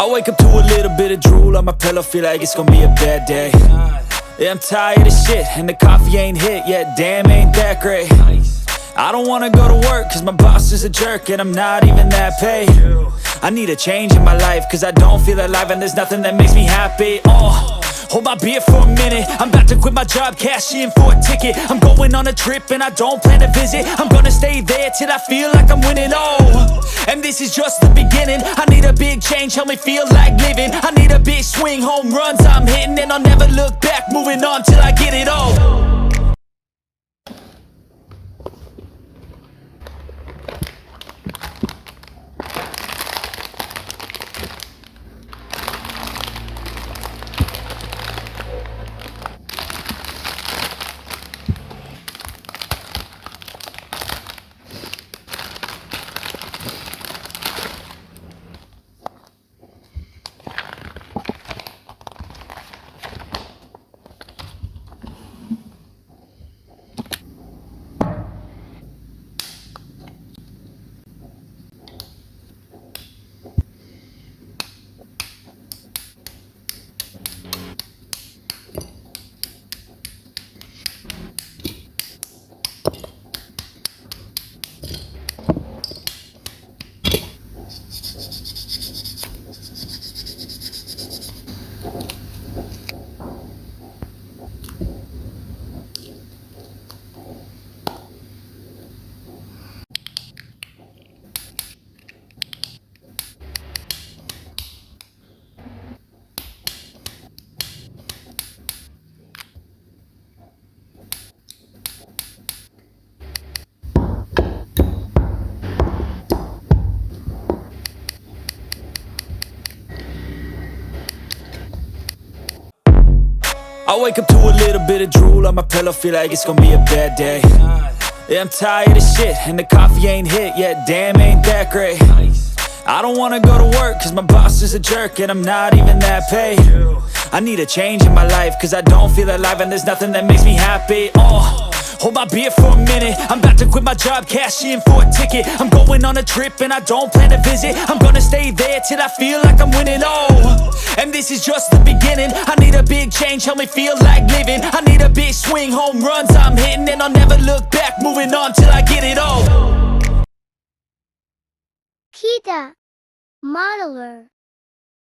I wake up to a little bit of drool on my pillow, feel like it's gonna be a bad day. Yeah, I'm tired of shit, and the coffee ain't hit yet, damn, ain't that great. I don't wanna go to work, cause my boss is a jerk, and I'm not even that paid. I need a change in my life, cause I don't feel alive, and there's nothing that makes me happy. Hold my beer for a minute, I'm about to quit my job, cash in for a ticket. I'm going on a trip and I don't plan to visit. I'm gonna stay there till I feel like I'm winning, and this is just the beginning. I need a big change, help me feel like living. I need a big swing, home runs I'm hitting, and I'll never look back, moving on till I get it all. I wake up to a little bit of drool on my pillow, feel like it's gonna be a bad day. Yeah, I'm tired of shit, and the coffee ain't hit yet, damn, ain't that great. I don't wanna go to work, cause my boss is a jerk, and I'm not even that paid. I need a change in my life, cause I don't feel alive, and there's nothing that makes me happy. Hold my beer for a minute, I'm about to quit my job, cash in for a ticket. I'm going on a trip and I don't plan to visit. I'm gonna stay there till I feel like I'm winning, and this is just the beginning. I need a big change, help me feel like living. I need a big swing, home runs I'm hitting, and I'll never look back, moving on till I get it all. Kitamodeler.